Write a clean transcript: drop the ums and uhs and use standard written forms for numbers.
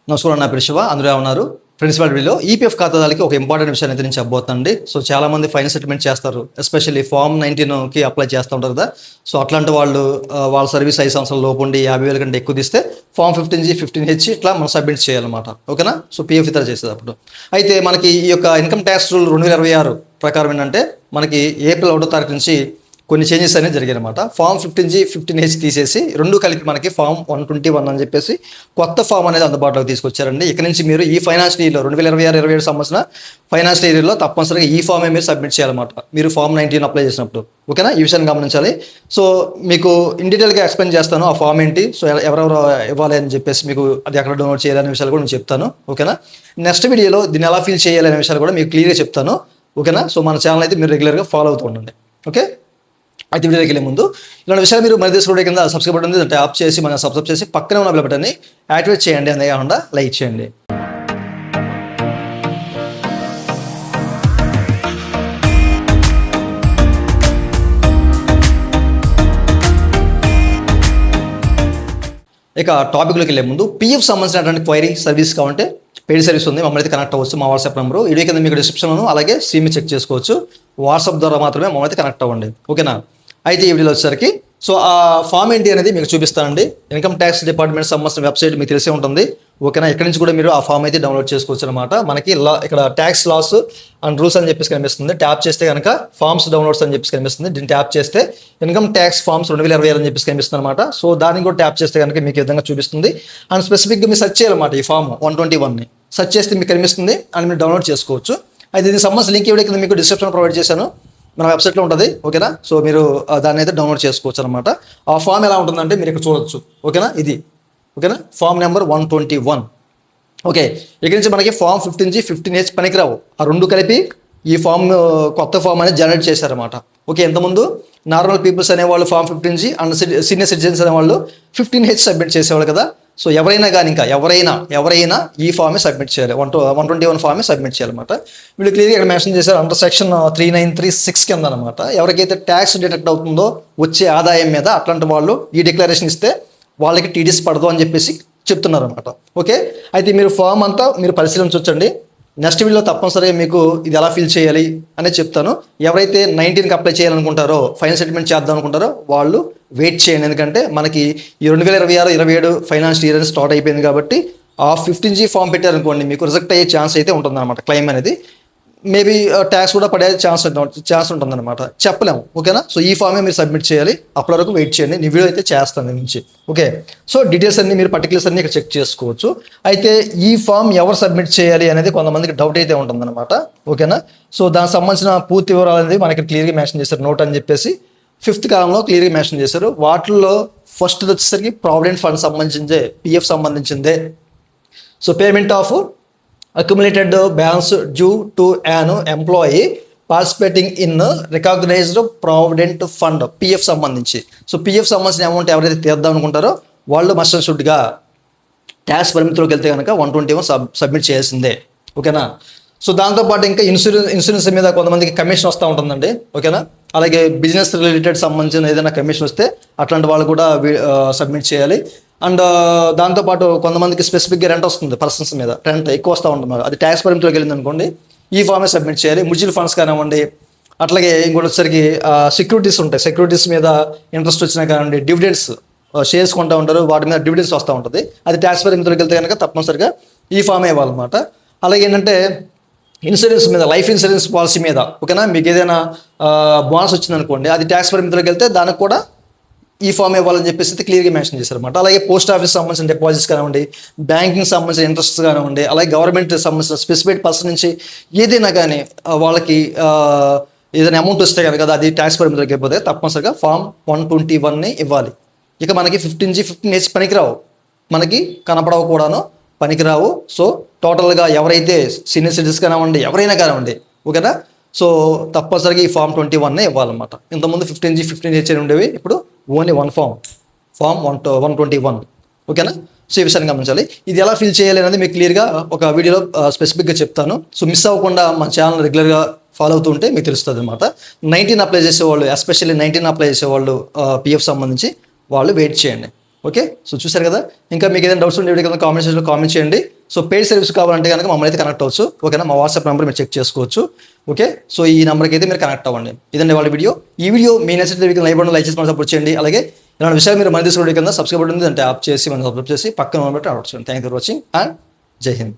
నమస్కారం, నా పేరు శివ. అందరూ ఉన్నారు. ప్రిన్సిపల్ వీడియోలో ఈపీఎఫ్ ఖాతాదారులకి ఒక ఇంపార్టెంట్ విషయాన్ని అయితే నేను చెప్పబోతానండి. సో చాలా మంది ఫైనాన్స్ సెటిల్మెంట్ చేస్తారు, ఎస్పెషల్లీ ఫామ్ 19కి అప్లై చేస్తూ ఉంటారు కదా. సో అట్లాంటి వాళ్ళు వాళ్ళ సర్వీస్ 5 సంవత్సరాల లోపు ఉండి 50,000 కంటే ఎక్కువ తీస్తే ఫామ్ 15G 15H ఇట్లా మనం సబ్మిట్ చేయాలన్నమాట. ఓకేనా. సో పిఎఫ్ ఇతర చేసేటప్పుడు అయితే మనకి ఈ యొక్క ఇన్కమ్ ట్యాక్స్ రూల్ 2026 ప్రకారం ఏంటంటే మనకి ఏప్రిల్ 1వ తారీఖు నుంచి కొన్ని చేంజెస్ అనేవి జరిగాయి అనమాట. ఫామ్ 15G 15H తీసేసి రెండు కలిపి మనకి ఫామ్ 121 అని చెప్పేసి కొత్త ఫామ్ అనేది అందుబాటులోకి తీసుకొచ్చారండి. ఇక్కడ నుంచి మీరు ఈ ఫైనాన్షియల్ ఇయర్లో 2026-27 సంవత్సరం ఫైనాన్షియల్ ఇయర్లో తప్పనిసరిగా ఈ ఫామే మీరు సబ్మిట్ చేయాలన్నమాట, మీరు ఫామ్ 19 అప్లై చేసినప్పుడు. ఓకేనా, ఈ విషయాన్ని గమనించాలి. సో మీకు ఇన్ డీటెయిల్గా ఎక్స్ప్లెయిన్ చేస్తాను ఆ ఫామ్ ఏంటి, సో ఎవరెవరు ఇవ్వాలి అని చెప్పేసి, మీకు అది ఎక్కడ డౌన్లోడ్ చేయాలనే విషయాలు కూడా నేను చెప్తాను. ఓకేనా, నెక్స్ట్ వీడియోలో దీన్ని ఎలా ఫీల్ చేయాలనే విషయాలు కూడా మీకు క్లియర్గా చెప్తాను. ఓకేనా, సో మన ఛానల్ అయితే మీరు రెగ్యులర్గా ఫాలో అవుతూ ఉండండి. ఓకే, అయితే వీడియోకి వెళ్ళే ముందు ఇలాంటి విషయాలు మీరు మరి తీసుకుంటే కింద సబ్స్క్రైబ్ బటన్ ఉంది, ట్యాప్ చేసి మన సబ్స్క్రైబ్ చేసి పక్కనే ఉన్న బెల్ బటన్ని యాక్టివేట్ చేయండి, అదే కాకుండా లైక్ చేయండి. ఇక టాపిక్లోకి వెళ్ళే ముందు పిఎఫ్ సంబంధించినటువంటి క్వైరీ సర్వీస్ కావాలంటే పెయిడ్ సర్వీస్ ఉంది, మమ్మల్ని అయితే కనెక్ట్ అవ్వచ్చు. మా వాట్సాప్ నెంబరు వీడియో కింద మీకు డిస్క్రిప్షన్లో అలాగే స్క్రీన్ చెక్ చేసుకోవచ్చు. వాట్సాప్ ద్వారా మాత్రమే మమ్మల్ని అయితే కనెక్ట్ అవ్వండి. ఓకేనా, అయితే ఈ వీడియోలో వచ్చేసరికి సో ఆ ఫామ్ ఏంటి అనేది మీకు చూపిస్తానండి. ఇన్కమ్ ట్యాక్స్ డిపార్ట్మెంట్ సంబంధించిన వెబ్సైట్ మీకు తెలిసే ఉంటుంది. ఓకేనా, ఇక్కడ నుంచి కూడా మీరు ఆ ఫామ్ అయితే డౌన్లోడ్ చేసుకోవచ్చు అనమాట. మనకి ఇక్కడ ట్యాక్స్ లాస్ అండ్ రూల్స్ అని చెప్పేసి కనిపిస్తుంది. ట్యాప్ చేస్తే కనుక ఫామ్స్ డౌన్లోడ్స్ అని చెప్పేసి కనిపిస్తుంది. దీన్ని ట్యాప్ చేస్తే ఇన్కమ్ ట్యాక్స్ ఫామ్స్ 2026 అని చెప్పేసి కనిపిస్తుంది అనమాట. సో దాన్ని కూడా ట్యాప్ చేస్తే కనుక మీకు ఈ విధంగా చూపిస్తుంది. అండ్ స్పెసిఫిక్గా మీరు సెర్చ్ చేయాలన్నమాట. ఈ ఫామ్ 121ని సెర్చ్ చేస్తే మీకు కనిపిస్తుంది అండ్ మీరు డౌన్లోడ్ చేసుకోవచ్చు. అయితే దీనికి సంబంధించిన లింక్ ఎవరికి మీకు డిస్క్రిప్షన్ ప్రొవైడ్ చేశాను, మన వెబ్సైట్లో ఉంటుంది. ఓకేనా, సో మీరు దాన్ని అయితే డౌన్లోడ్ చేసుకోవచ్చు అనమాట. ఆ ఫామ్ ఎలా ఉంటుందంటే మీరు ఇక్కడ చూడొచ్చు. ఓకేనా, ఇది ఓకేనా ఫామ్ నెంబర్ 121. ఓకే, ఇక్కడ నుంచి మనకి ఫామ్ 15G 15H పనికిరావు, ఆ రెండు కలిపి ఈ ఫామ్ కొత్త ఫామ్ అనేది జనరేట్ చేశారన్నమాట. ఓకే, ఇంతకుముందు నార్మల్ పీపుల్స్ అనేవాళ్ళు form 15G and senior citizens అనేవాళ్ళు 15H సబ్మిట్ చేసేవాళ్ళు కదా. సో ఎవరైనా కానీ ఇంకా ఎవరైనా ఈ ఫామే సబ్మిట్ చేయాలి, 121 ఫామే సబ్మిట్ చేయాలన్నమాట. వీళ్ళు క్లియర్గా ఇక్కడ మెన్షన్ చేశారు అండర్ సెక్షన్ 3936 కింద అనమాట. ఎవరికైతే ట్యాక్స్ డిడక్ట్ అవుతుందో వచ్చే ఆదాయం మీద అట్లాంటి వాళ్ళు ఈ డిక్లరేషన్ ఇస్తే వాళ్ళకి టీడీఎస్ పడదు అని చెప్పేసి చెప్తున్నారు అనమాట. ఓకే, అయితే మీరు ఫామ్ అంతా మీరు పరిశీలించవచ్చండి. నెక్స్ట్ వీడియోలో తప్పనిసరిగా మీకు ఇది ఎలా ఫిల్ చేయాలి అనేది చెప్తాను. ఎవరైతే 19కి అప్లై చేయాలనుకుంటారో, ఫైనల్ సెటిల్మెంట్ చేద్దాం అనుకుంటారో వాళ్ళు వెయిట్ చేయండి. ఎందుకంటే మనకి ఈ 2026-27 ఫైనాన్షియల్ ఇయర్ స్టార్ట్ అయిపోయింది కాబట్టి ఆ 15G ఫామ్ పెట్టారనుకోండి, మీకు రిజెక్ట్ అయ్యే ఛాన్స్ అయితే ఉంటుందన్నమాట. క్లెయిమ్ అనేది మేబీ ట్యాక్స్ కూడా పడే ఛాన్స్ ఉంటుందన్నమాట, చెప్పలేము. ఓకేనా, సో ఈ ఫామే మీరు సబ్మిట్ చేయాలి. అప్పటి వరకు వెయిట్ చేయండి, నేను వీడియో అయితే చేస్తాను నుంచి. ఓకే, సో డీటెయిల్స్ అన్ని మీరు పర్టికులర్స్ అన్ని ఇక్కడ చెక్ చేసుకోవచ్చు. అయితే ఈ ఫామ్ ఎవరు సబ్మిట్ చేయాలి అనేది కొంతమందికి డౌట్ అయితే ఉంటుందన్నమాట. ఓకేనా, సో దానికి సంబంధించిన పూర్తి వివరాలు అనేది మనకి క్లియర్గా మెన్షన్ చేశారు. నోట్ అని చెప్పేసి 5th కాలంలో క్లియర్గా మెన్షన్ చేశారు. వాటిల్లో ఫస్ట్ వచ్చేసరికి ప్రావిడెంట్ ఫండ్ సంబంధించిందే, పిఎఫ్ సంబంధించిందే. So payment of accumulated balance due to an employee participating in recognized provident fund PF సంబంధించి. సో పిఎఫ్ సంబంధించిన అమౌంట్ ఎవరైతే తీద్దాం అనుకుంటారో వాళ్ళు మస్ట్ అండ్ షుడ్గా ట్యాక్స్ పరిమితిలోకి వెళ్తే కనుక 121 సబ్మిట్ చేయాల్సిందే. ఓకేనా, సో దాంతోపాటు ఇంకా ఇన్సూరెన్స్ మీద కొంతమందికి కమిషన్ వస్తూ ఉంటుందండి. ఓకేనా, అలాగే బిజినెస్ రిలేటెడ్ సంబంధించిన ఏదైనా కమిషన్ వస్తే అట్లాంటి వాళ్ళు కూడా సబ్మిట్ చేయాలి. అండ్ దాంతోపాటు కొంతమందికి స్పెసిఫిక్గా రెంట్ వస్తుంది, పర్సన్స్ మీద రెంట్ ఎక్కువ వస్తూ ఉంటుంది, అది ట్యాక్స్ పరిమితిలోకి వెళ్ళింది అనుకోండి, ఈ ఫామే సబ్మిట్ చేయాలి. మ్యూచువల్ ఫండ్స్ కానివ్వండి, అట్లాగే ఇంకోటి వచ్చేసరికి సెక్యూరిటీస్ ఉంటాయి, సెక్యూరిటీస్ మీద ఇంట్రెస్ట్ వచ్చినా కానివ్వండి, డివిడెండ్స్ షేర్స్ కొంటూ ఉంటారు, వాటి మీద డివిడెండ్స్ వస్తూ ఉంటుంది, అది ట్యాక్స్ పరిమితిలోకి వెళ్తే కనుక తప్పనిసరిగా ఈ ఫామే ఇవ్వాలన్నమాట. అలాగే ఏంటంటే ఇన్సూరెన్స్ మీద, లైఫ్ ఇన్సూరెన్స్ పాలసీ మీద, ఓకేనా, మీకు ఏదైనా బోనస్ వచ్చిందనుకోండి, అది ట్యాక్స్ పరిమితిలోకి వెళ్తే దానికి కూడా ఈ ఫామ్ ఇవ్వాలని చెప్పేసి క్లియర్గా మెన్షన్ చేశారన్నమాట. అలాగే పోస్ట్ ఆఫీస్ సంబంధించిన డిపాజిట్స్ కానివ్వండి, బ్యాంకింగ్ సంబంధించిన ఇంట్రెస్ట్ కానివ్వండి, అలాగే గవర్నమెంట్ సంబంధించిన స్పెసిఫైడ్ పర్సన్ నుంచి ఏదైనా కానీ వాళ్ళకి ఏదైనా అమౌంట్ వస్తే కనుక అది ట్యాక్స్ పరిమితిలోకి అయిపోతే తప్పనిసరిగా ఫామ్ 121ని ఇవ్వాలి. ఇక మనకి 15G 15H పనికిరావు, మనకి కనపడవు కూడాను, పనికిరావు. సో టోటల్గా ఎవరైతే సీనియర్ సిటిజన్స్ కానివ్వండి, ఎవరైనా కానివ్వండి, ఓకేనా, సో తప్పనిసరిగా ఈ ఫామ్ 21నే ఇవ్వాలన్నమాట. ఇంతకుముందు 15G 15H అని ఉండేవి, ఇప్పుడు ఓన్లీ వన్ ఫామ్ 121. ఓకేనా, సో ఈ విషయాన్ని గమనించాలి. ఇది ఎలా ఫిల్ చేయాలి అనేది మీకు క్లియర్గా ఒక వీడియోలో స్పెసిఫిక్గా చెప్తాను. సో మిస్ అవ్వకుండా మన ఛానల్ రెగ్యులర్గా ఫాలో అవుతుంటే మీకు తెలుస్తుంది అనమాట. 19 అప్లై చేసేవాళ్ళు, ఎస్పెషల్లీ 19 అప్లై చేసేవాళ్ళు పిఎఫ్ సంబంధించి వాళ్ళు వెయిట్ చేయండి. ఓకే, సో చూసారు కదా. ఇంకా మీకు ఏదైనా డౌట్స్ ఉంటే కామెంట్ సెక్షన్లో కామెంట్ చేయండి. సో పెయిడ్ సర్వీస్ కావాలంటే కనుక మమ్మల్ని అయితే కనెక్ట్ అవ్వచ్చు. ఓకేనా, మా వాట్సాప్ నెంబర్ మీరు చెక్ చేసుకోవచ్చు. ఓకే, సో ఈ నెంబర్కి అయితే మీరు కనెక్ట్ అవ్వండి. ఇదండి వాళ్ళ వీడియో. ఈ వీడియో మీ నచ్చితే లైక్ బటన్ లైక్ చేసి మనం సపోర్ట్ చేయండి. అలాగే ఇలాంటి విషయాలు మీరు మన తీసుకునే కింద సబ్స్క్రైబ్ ఉంటుంది, అంటే ఆప్ చేసి మనం సబ్స్క్రైబ్ చేసి పక్కన బట్టి అడగచ్చు. Thank you for watching and జై హింద్.